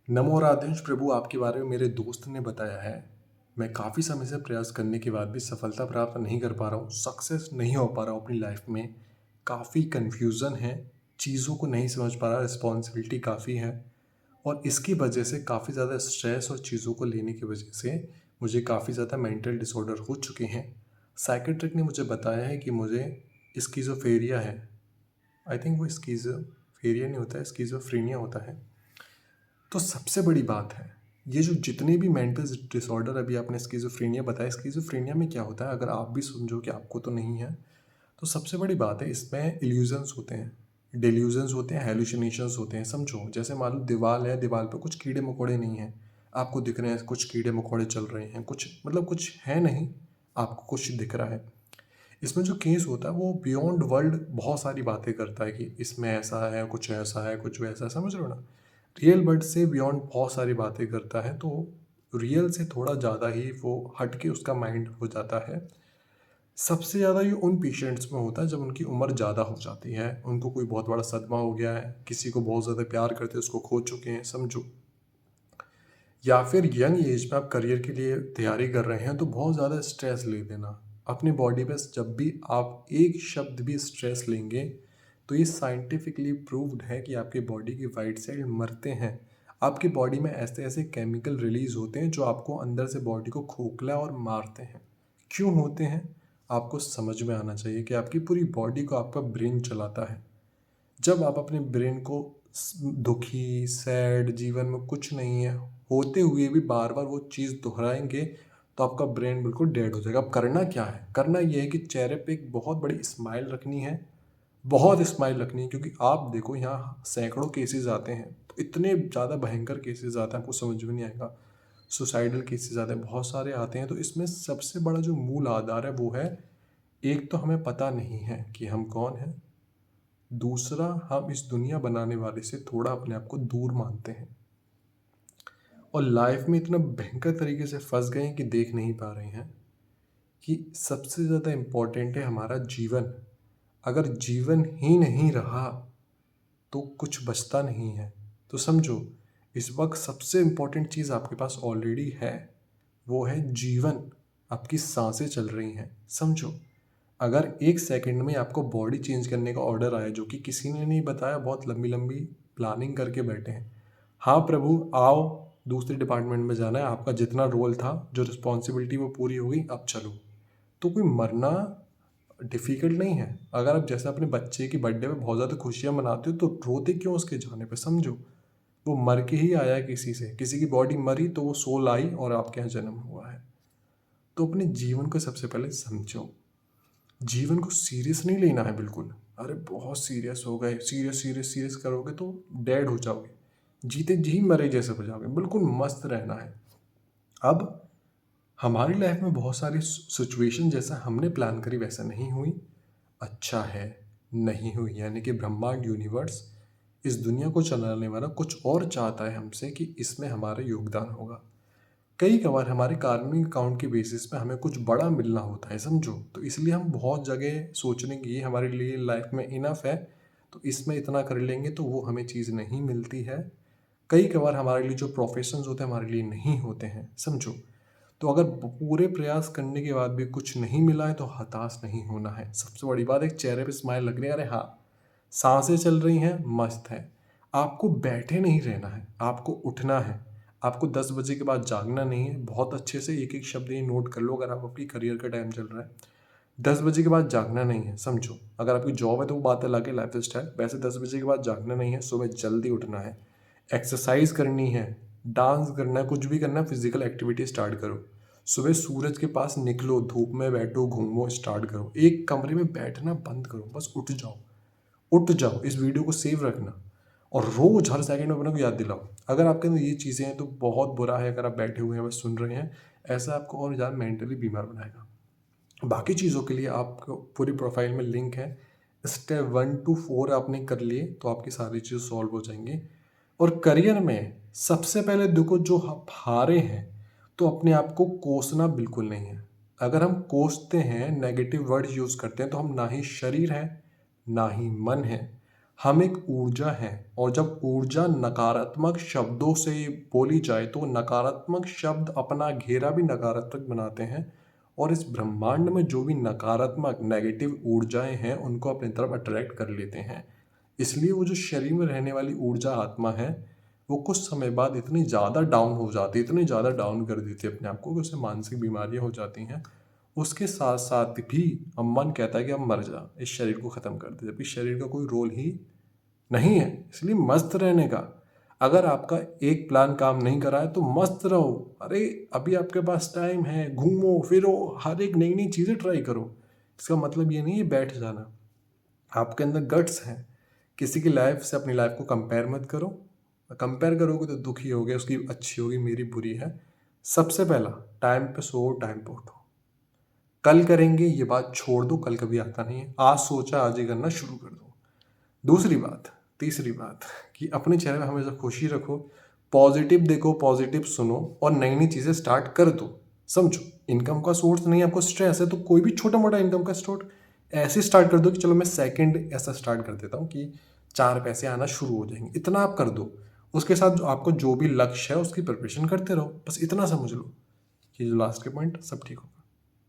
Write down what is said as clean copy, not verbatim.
नमो राधेश प्रभु, आपके बारे में मेरे दोस्त ने बताया है। मैं काफ़ी समय से प्रयास करने के बाद भी सफलता प्राप्त नहीं कर पा रहा हूँ, सक्सेस नहीं हो पा रहा हूँ अपनी लाइफ में। काफ़ी कन्फ्यूज़न है, चीज़ों को नहीं समझ पा रहा, रिस्पॉन्सिबिलिटी काफ़ी है और इसकी वजह से काफ़ी ज़्यादा स्ट्रेस और चीज़ों को लेने की वजह से मुझे काफ़ी ज़्यादा मेंटल डिसऑर्डर हो चुके हैं। साइकियाट्रिक ने मुझे बताया है कि मुझे स्किज़ोफ्रेनिया है। आई थिंक वो स्किज़ोफ्रेनिया नहीं होता है, स्किज़ोफ्रेनिया होता है। तो सबसे बड़ी बात है, ये जो जितने भी मेंटल डिसऑर्डर अभी आपने स्किज़ोफ्रेनिया बताया, स्किज़ोफ्रेनिया में क्या होता है, अगर आप भी समझो कि आपको तो नहीं है, तो सबसे बड़ी बात है इसमें इल्यूजन्स होते हैं, डेल्यूजन्स होते हैं, हेलुसिनेशंस होते हैं। समझो जैसे मान लो दीवार है, दीवार पे कुछ कीड़े मकोड़े नहीं हैं, आपको दिख रहे हैं कुछ कीड़े मकोड़े चल रहे हैं, कुछ मतलब कुछ है नहीं, आपको कुछ दिख रहा है। इसमें जो केस होता है वो बियॉन्ड वर्ल्ड बहुत सारी बातें करता है कि इसमें ऐसा है, कुछ वैसा है, समझ रहे हो ना। रियल वर्ल्ड से बियॉन्ड बहुत सारी बातें करता है, तो रियल से थोड़ा ज़्यादा ही वो हट के उसका माइंड हो जाता है। सबसे ज़्यादा ये उन पेशेंट्स में होता है जब उनकी उम्र ज़्यादा हो जाती है, उनको कोई बहुत बड़ा सदमा हो गया है, किसी को बहुत ज़्यादा प्यार करते हैं उसको खो चुके हैं, समझो। या फिर यंग एज में आप करियर के लिए तैयारी कर रहे हैं तो बहुत ज़्यादा स्ट्रेस ले देना अपनी बॉडी पे। जब भी आप एक शब्द भी स्ट्रेस लेंगे तो ये साइंटिफिकली प्रूव्ड है कि आपकी बॉडी की वाइट सेल मरते हैं। आपकी बॉडी में ऐसे ऐसे केमिकल रिलीज होते हैं जो आपको अंदर से बॉडी को खोखला और मारते हैं। क्यों होते हैं, आपको समझ में आना चाहिए कि आपकी पूरी बॉडी को आपका ब्रेन चलाता है। जब आप अपने ब्रेन को दुखी सैड जीवन में कुछ नहीं है होते हुए भी बार बार वो चीज़ दोहराएंगे तो आपका ब्रेन बिल्कुल डेड हो जाएगा। अब करना क्या है, करना ये है कि चेहरे पे एक बहुत बड़ी स्माइल रखनी है, बहुत स्माइल रखनी है, क्योंकि आप देखो यहाँ सैकड़ों केसेस आते हैं, तो इतने ज़्यादा भयंकर केसेस आते हैं आपको समझ में नहीं आएगा। सुसाइडल केसेस आते हैं, बहुत सारे आते हैं। तो इसमें सबसे बड़ा जो मूल आधार है वो है, एक तो हमें पता नहीं है कि हम कौन हैं, दूसरा हम इस दुनिया बनाने वाले से थोड़ा अपने आप को दूर मानते हैं और लाइफ में इतना भयंकर तरीके से फंस गए हैं कि देख नहीं पा रहे हैं कि सबसे ज़्यादा इम्पोर्टेंट है हमारा जीवन। अगर जीवन ही नहीं रहा तो कुछ बचता नहीं है। तो समझो, इस वक्त सबसे इम्पोर्टेंट चीज़ आपके पास ऑलरेडी है, वो है जीवन। आपकी सांसें चल रही हैं, समझो। अगर एक सेकंड में आपको बॉडी चेंज करने का ऑर्डर आया जो कि किसी ने नहीं बताया, बहुत लंबी लंबी प्लानिंग करके बैठे हैं, हाँ प्रभु आओ, दूसरे डिपार्टमेंट में जाना है, आपका जितना रोल था जो रिस्पॉन्सिबिलिटी वो पूरी हो गई, अब चलो। तो कोई मरना डिफ़िकल्ट नहीं है। अगर आप जैसे अपने बच्चे की बर्थडे पे बहुत ज़्यादा खुशियाँ मनाते हो तो रोते क्यों उसके जाने पे, समझो। वो मर के ही आया है किसी से, किसी की बॉडी मरी तो वो सोल आई और आपके यहाँ जन्म हुआ है। तो अपने जीवन को सबसे पहले समझो। जीवन को सीरियस नहीं लेना है बिल्कुल। अरे बहुत सीरियस हो गए, सीरियस सीरियस सीरियस करोगे तो डेड हो जाओगे, जीते जी मरे जैसे हो जाओगे। बिल्कुल मस्त रहना है। अब हमारी लाइफ में बहुत सारी सिचुएशन जैसा हमने प्लान करी वैसा नहीं हुई। अच्छा है, नहीं हुई, यानी कि ब्रह्मांड यूनिवर्स इस दुनिया को चलाने वाला कुछ और चाहता है हमसे कि इसमें हमारा योगदान होगा। कई कबार हमारे कार्मिक अकाउंट के बेसिस पे हमें कुछ बड़ा मिलना होता है, समझो। तो इसलिए हम बहुत जगह सोचने की ये हमारे लिए लाइफ में इनफ है, तो इसमें इतना कर लेंगे, तो वो हमें चीज़ नहीं मिलती है। कई कबार हमारे लिए जो प्रोफेशंस होते हैं हमारे लिए नहीं होते हैं, समझो। तो अगर पूरे प्रयास करने के बाद भी कुछ नहीं मिला है तो हताश नहीं होना है। सबसे बड़ी बात, एक चेहरे पे स्माइल लग रही है, अरे हाँ, सांसें चल रही हैं, मस्त है। आपको बैठे नहीं रहना है, आपको उठना है। आपको 10 बजे के बाद जागना नहीं है। बहुत अच्छे से एक एक शब्द ये नोट कर लो, अगर आप अपनी करियर का टाइम चल रहा है, 10 बजे के बाद जागना नहीं है, समझो। अगर आपकी जॉब है तो वो बात अलग है, लाइफ स्टाइल। वैसे 10 बजे के बाद जागना नहीं है, सुबह जल्दी उठना है, एक्सरसाइज करनी है, डांस करना है, कुछ भी करना है, फिजिकल एक्टिविटी स्टार्ट करो। सुबह सूरज के पास निकलो, धूप में बैठो, घूमो, स्टार्ट करो। एक कमरे में बैठना बंद करो, बस उठ जाओ, उठ जाओ। इस वीडियो को सेव रखना और रोज हर सेकंड में अपने को याद दिलाओ। अगर आपके अंदर ये चीज़ें हैं तो बहुत बुरा है, अगर आप बैठे हुए हैं बस सुन रहे हैं, ऐसा आपको और ज़्यादा मेंटली बीमार बनाएगा। बाकी चीज़ों के लिए आपको पूरी प्रोफाइल में लिंक है। स्टेप 1 to 4 आपने कर लिए तो आपकी सारी चीज़ सॉल्व हो जाएंगी। और करियर में सबसे पहले देखो, जो आप हारे हैं तो अपने आप को कोसना बिल्कुल नहीं है। अगर हम कोसते हैं, नेगेटिव वर्ड यूज़ करते हैं, तो हम ना ही शरीर है ना ही मन है, हम एक ऊर्जा हैं और जब ऊर्जा नकारात्मक शब्दों से बोली जाए तो नकारात्मक शब्द अपना घेरा भी नकारात्मक बनाते हैं और इस ब्रह्मांड में जो भी नकारात्मक नेगेटिव ऊर्जाएं हैं उनको अपनी तरफ अट्रैक्ट कर लेते हैं। इसलिए वो जो शरीर में रहने वाली ऊर्जा आत्मा है वो कुछ समय बाद इतनी ज़्यादा डाउन हो जाती है, इतनी ज़्यादा डाउन कर देती है अपने आप को कि उसे मानसिक बीमारियां हो जाती हैं। उसके साथ साथ भी अब मन कहता है कि अब मर जा, इस शरीर को ख़त्म कर दे, जबकि शरीर का कोई रोल ही नहीं है। इसलिए मस्त रहने का, अगर आपका एक प्लान काम नहीं कर रहा है तो मस्त रहो। अरे अभी आपके पास टाइम है, घूमो फिरो, हर एक नई नई चीज़ें ट्राई करो। इसका मतलब ये नहीं है बैठ जाना। आपके अंदर गट्स हैं। किसी की लाइफ से अपनी लाइफ को कंपेयर मत करो। कंपेयर करोगे तो दुखी होगे, उसकी अच्छी होगी मेरी बुरी है। सबसे पहला, टाइम पे सो टाइम पे उठो। कल करेंगे ये बात छोड़ दो, कल कभी आता नहीं है। आज सोचा आज ही करना शुरू कर दो। दूसरी बात, तीसरी बात कि अपने चेहरे में हमेशा खुशी रखो, पॉजिटिव देखो, पॉजिटिव सुनो और नई नई चीज़ें स्टार्ट कर दो। समझो इनकम का सोर्स नहीं है, आपको स्ट्रेस है तो कोई भी छोटा मोटा इनकम का सोर्स ऐसे स्टार्ट कर दो कि चलो मैं सेकंड ऐसा स्टार्ट कर देता हूँ कि 4 पैसे आना शुरू हो जाएंगे। इतना आप कर दो। उसके साथ जो आपको जो भी लक्ष्य है उसकी प्रिपरेशन करते रहो। बस इतना समझ लो कि जो लास्ट के पॉइंट सब ठीक हो।